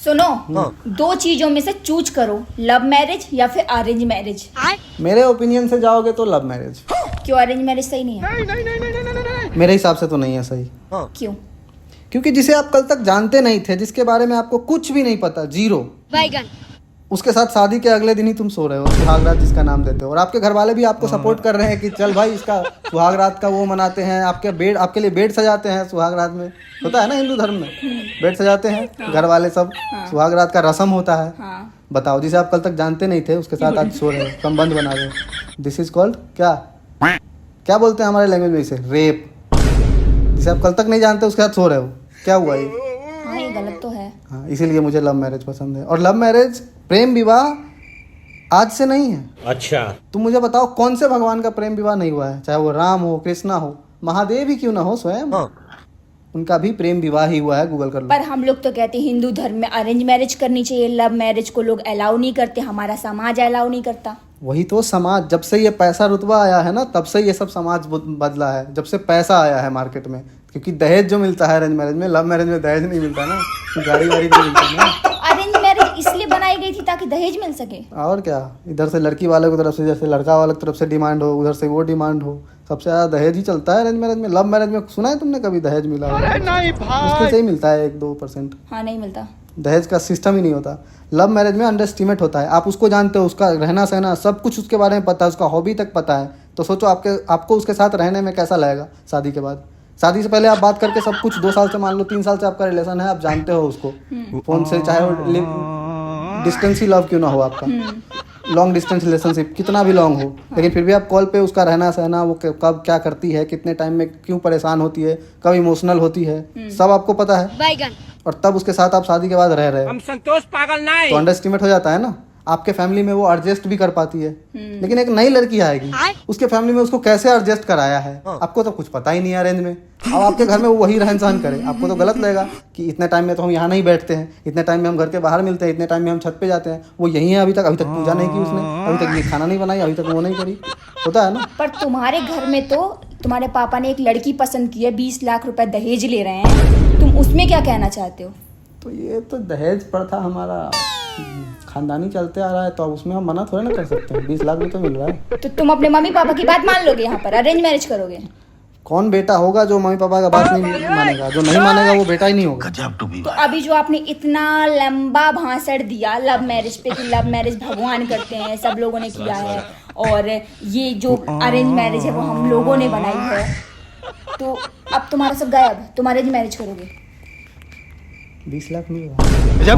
सुनो, दो चीजों में से चूज करो, लव मैरिज या फिर अरेंज मैरिज। मेरे ओपिनियन से जाओगे तो लव मैरिज। क्यों अरेंज मैरिज सही नहीं है? मेरे हिसाब से तो नहीं है सही। क्यों? क्योंकि जिसे आप कल तक जानते नहीं थे, जिसके बारे में आपको कुछ भी नहीं पता, जीरो, उसके साथ शादी के अगले दिन ही तुम सो रहे हो, सुहाग रात जिसका नाम देते हो, और आपके घर वाले भी आपको सपोर्ट कर रहे हैं कि चल भाई इसका सुहाग रात का वो मनाते हैं, आपके लिए बेड सजाते हैं। सुहाग रात में होता है ना, हिंदू धर्म में बेड सजाते हैं घर वाले सब। सुहाग रात का रस्म होता है। बताओ, जिसे आप कल तक जानते नहीं थे उसके साथ आज सो रहे हो, संबंध बना रहे हो। दिस इज कॉल्ड क्या बोलते हैं हमारे लैंग्वेज में इसे? रेप। जिसे आप कल तक नहीं जानते उसके साथ सो रहे हो, क्या हुआ ये? हाँ, ये गलत तो है। हाँ, इसीलिए मुझे लव मैरिज पसंद है। और लव मैरिज, प्रेम विवाह आज से नहीं है। अच्छा, तुम मुझे बताओ कौन से भगवान का प्रेम विवाह नहीं हुआ है? चाहे वो राम हो, कृष्णा हो, महादेव ही क्यों ना हो स्वयं, उनका भी प्रेम विवाह ही हुआ है। गूगल कर लो। पर हम लोग तो कहते हैं हिंदू धर्म में अरेंज मैरिज करनी चाहिए, लव मैरिज को लोग अलाउ नहीं करते, हमारा समाज अलाउ नहीं करता। वही तो समाज, जब से ये पैसा रुतबा आया है ना, तब से ये सब समाज बदला है। जब से पैसा आया है मार्केट में, क्योंकि दहेज जो मिलता है अरेंज मैरिज में, लव मैरिज में दहेज नहीं मिलता ना, गाड़ी वाड़ी नहीं मिलती ना। तो अरेंज मैरिज इसलिए बनाई गई थी ताकि दहेज मिल सके। और क्या, इधर से लड़की वाले की तरफ से, जैसे लड़का वाले की तरफ से डिमांड हो, उधर से वो डिमांड हो। सबसे ज्यादा दहेज ही चलता है अरेंज मैरिज में। लव मैरिज में सुना है तुमने कभी दहेज मिला? मुश्किल से ही मिलता है 1-2%। हाँ, नहीं मिलता। दहेज का सिस्टम ही नहीं होता। लव मैरिज में अंडर एस्टिमेट होता है। आप उसको जानते हो, उसका रहना सहना सब कुछ उसके बारे में पता है, उसका हॉबी तक पता है। तो सोचो आपको उसके साथ रहने में कैसा लगेगा शादी के बाद। शादी से पहले आप बात करके सब कुछ, 2 साल से मान लो 3 साल से आपका रिलेशन है, आप जानते हो उसको फोन से, चाहे वो डिस्टेंस ही लव क्यों ना हो आपका, लॉन्ग डिस्टेंस रिलेशनशिप कितना भी लॉन्ग हो, लेकिन फिर भी आप कॉल पे उसका रहना सहना, वो कब क्या करती है, कितने टाइम में क्यों परेशान होती है, कब इमोशनल होती है, सब आपको पता है। और तब उसके साथ आप शादी के बाद रह रहे हो, हम संतोष पागल नहीं, तो अंडरएस्टिमेट हो जाता है ना। आपके फैमिली में वो एडजस्ट भी कर पाती है, लेकिन एक नई लड़की आएगी, उसके फैमिली में उसको कैसे एडजस्ट कराया है आपको तो कुछ पता ही नहीं है अरेंज में। अब आपके घर में वो वही रहन सहन करे, आपको तो गलत लगेगा कि इतने टाइम में तो हम यहाँ नहीं बैठते हैं, इतने टाइम में हम घर के बाहर मिलते हैं, इतने टाइम में हम छत पे जाते हैं। वो यही है, अभी तक पूजा नहीं की उसने, अभी तक ये खाना नहीं बनाई, अभी तक वो नहीं करी। होता है ना। पर तुम्हारे घर में तो तुम्हारे पापा ने एक लड़की पसंद की है, 20 लाख रुपए दहेज ले रहे हैं, तुम उसमें क्या कहना चाहते हो? तो ये तो दहेज प्रथा हमारा खानदानी चलते आ रहा है, तो अब उसमें हम मना थोड़ा ना कर सकते हैं। 20 लाख भी तो मिल रहा है। तो तुम अपने मम्मी पापा की बात मान लोगे, यहाँ पर अरेंज मैरिज करोगे? कौन बेटा होगा जो मम्मी पापा का बात नहीं मानेगा? जो नहीं मानेगा वो बेटा ही नहीं होगा। तो अभी जो आपने इतना लंबा भाषण दिया लव मैरिज पे कि लव मैरिज भगवान करते हैं, सब लोगों ने किया है, और ये जो अरेंज मैरिज है वो हम लोगों ने बनाई है, तो अब तुम्हारा सब गायब, तुम अरेंज मैरिज करोगे? 20 लाख नहीं होगा।